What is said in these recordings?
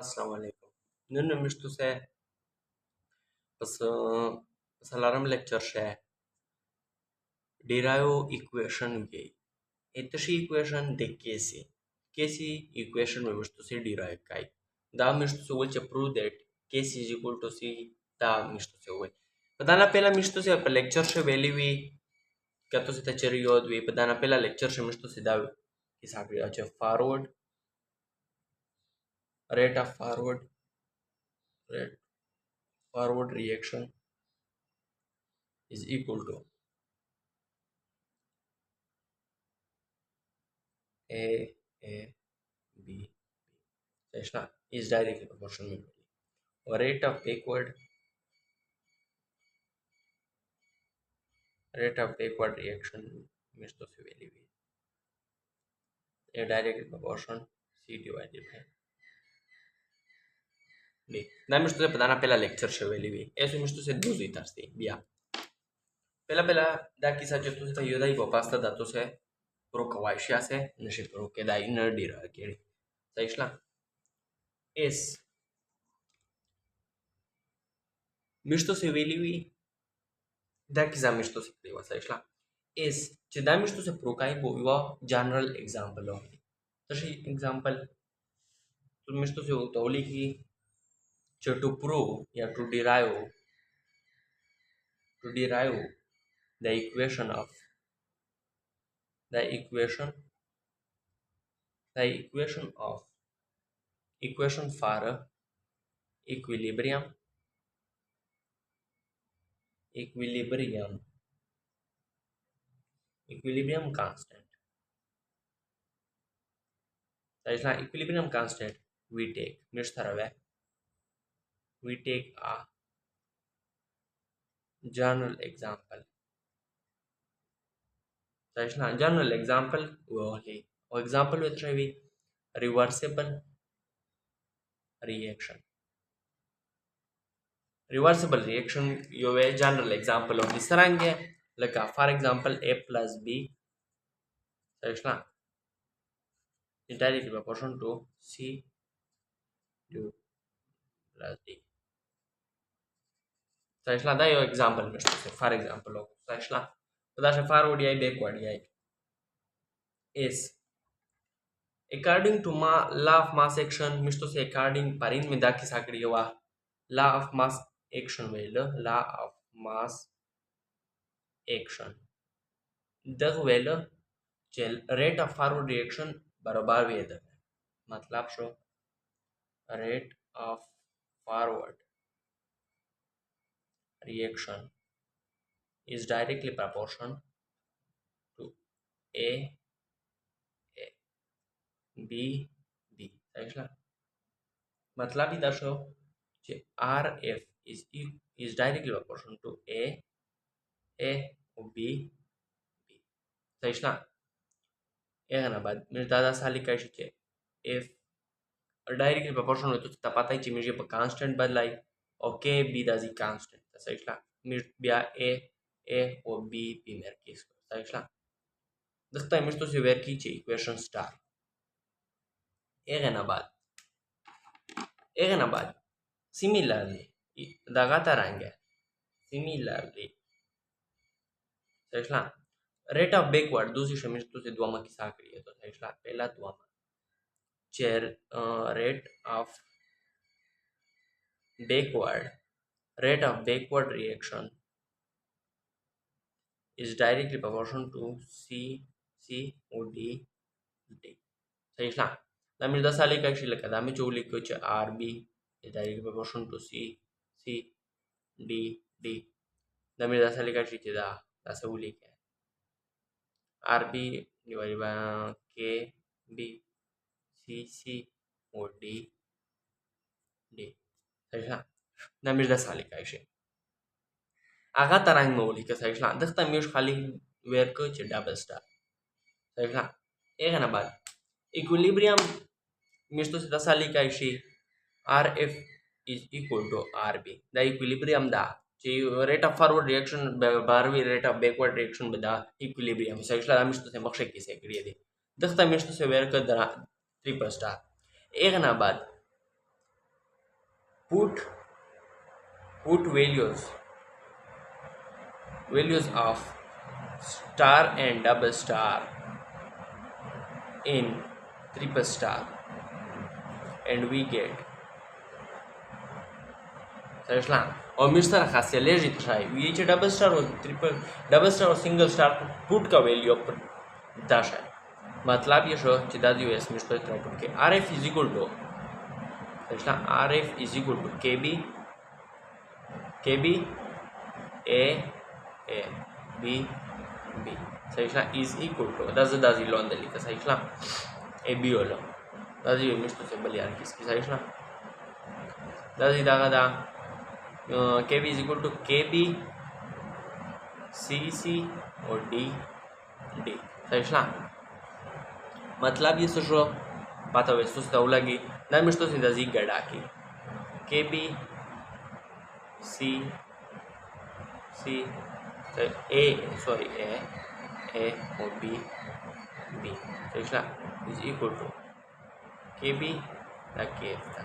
السلام عليكم. نحن مشتوسة بس الارم lecture شيء derive equation गई. इतनी equation देख कैसी equation में مشتوسة derive काई. دا مشتوسة وجه prove that case is equal to c دا مشتوسة وجه. بدانا पहला مشتوسة पर lecture से value भी क्या तो से तचरी योद भी بدانا पहला lecture से مشتوسة دا किस आगे अच्छा forward rate of forward reaction is equal to A, A, B, that's not is directly proportional to or rate of backward reaction means to value A directly proportional C divided by D. Da means to pela pela lecture se value eso means to se duzi tarsti via pela da kisa je tu se yoda i popasta da to se pro kawaisha se neshi pro ke da inner dira kiri sai is means to se value da kisa means to se deva sai is ce da means to se pro kai bo general example of तशी example तुम्ही तो उतवली की to prove या to derive the equation of equation for equilibrium constant. So equilibrium constant we take we take a general example. So general example example with reversible reaction. Reversible reaction you a general example of this range like for example A plus B so entirely proportion to C to plus D. So that your example for example so that's forward backward is according to law of mass action means to say according parin में दा की साकड़ी हुआ law of mass action well law of mass action दग well चल rate of forward reaction बराबर वेद मतलब show rate of forward reaction is directly proportional to A B B समझला मतलब इधर show J RF is directly proportional to A और B समझला ये ना बाद मेरे दादा साली का शिचे if directly proportional तो तपाता ही चीज़ पर constant बदलाई और K B दाजी constant समझला मेरे बिया A और B मेरे केस समझला दस्ता है मेरे तो से वेर की चे equation star ये ना बाद similarly दागाता रहेंगे similarly समझला rate of backward दूसरी शमिश तो से दुआमा की साकड़ी है तो समझला पहला दुआमा chair rate of backward reaction is directly proportional to C or D. समझला दामी दस साली का शिल्लक दामी चोली को चे RB is directly proportional to C D दामी दस साली का शिल्लक दा सहूली क्या RB divided by KB C or D समझला दामी दस साली का शिल्लक आगा तरंग में बोली का समझला दस्ता म्यूश खाली वेर को चे डबल स्टार समझला एक ना बाद equilibrium means to say the sali ka ishi RF is equal to RB. The equilibrium da che rate of forward reaction barwi rate of backward reaction bada equilibrium so ishla means to say makshe ki se kriye de dakta means to say where ka triple star ek na bad put values of star and double star in triple star and we get سيطلع او مشترك خاصية ليش تراي ويجي دبل ستار और single star पुट का value पर दाश है मतलब ये शो चिदा दियो एस मिस्टर ट्राई पुट के RF इज इक्वल टू सैटला RF is equal to KB A B सैटला इज इक्वल टू दाजी लोन दे लिखा सैटला AB ओलो दाजी मिस्टर से बलियार किसकी सैटला दाजी दागा KB is equal to KB CC और D सैटला मतलब ये सोचो पाता हुए सुस्त लगी ना मिस्टर से दाजी गड़ा की KB C A और B सैटला is equal to KB दा KF दा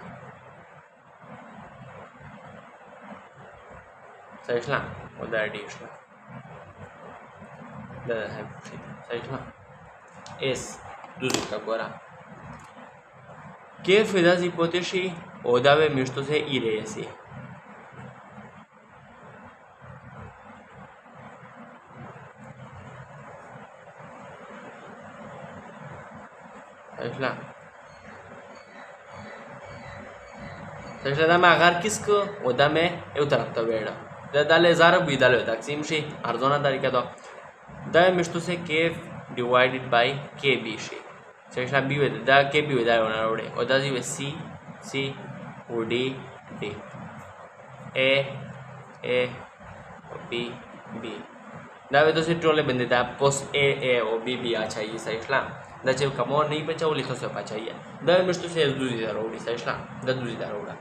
सैटला और दा एडिशनल दा है सैटला S दूसरी का गोरा KF दा जी पोतेशी ओदावे मिस्टर से इरेसी सैटला दा मैं अगर किसको ओदा में ये तरफ तो बेड़ा दाले ज़ारा भी दाले तकसीम शी अर्ज़ोना तरीका तो दा मिस्टू से KF डिवाइडेड बाय KB शी सैटला B वे दा KB वे दा होना रोड़े और दा जी वे C और D A और B दा वे तो से ट्रोले बंदे दा पोस्ट A और B अच्छा ये सैटला दा जब कमोन नहीं बचा वो लिखो से पाचा ये दा मिस्टू से दूसरी दा रोड़ी सैटला दा दूसरी दा रोड़ा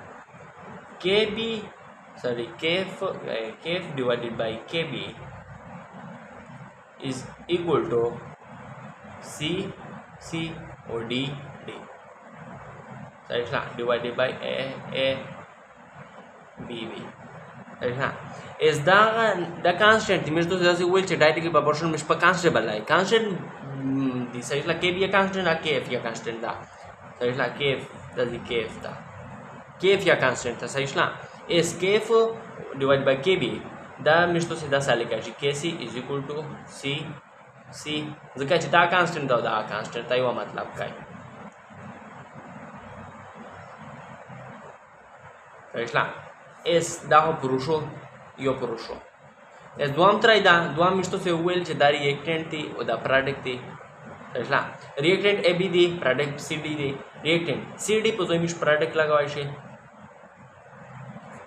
KF divided by KB is equal to C or D सैटला divided by A B सैटला इस दा constant मिस तो जैसे वो डायरेक्टली प्रोपोर्शन मिस पर constant बदला है constant दी सैटला KB या constant ना KF या constant दा सैटला KF दा KF या constant था सैटला is KF divided by KB दा मिस तो सीधा साले का KC is equal to C जगह चिता constant दा constant था ये मतलब का है सैटला S दा हो पुरुषो यो पुरुषो S दुआम ट्राई दा दुआम मिस तो से वेल चिता रिएक्टेंट थी और दा प्रोडक्ट थी सैटला रिएक्टेंट AB दी प्रोडक्ट CD दी रिएक्टेंट CD पोजो मिस प्रोडक्ट लगावाय छे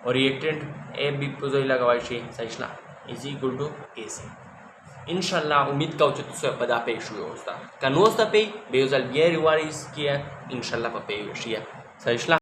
और रिएक्टेंट AB पोजो लगावाय छे सैटला इज इक्वल टू KC इंशाल्लाह उम्मीद का उचित से पदा पे शुरू होता कानोस्ता पे बेजल ये रिवारिस किया इंशाल्लाह पे शिया सैटला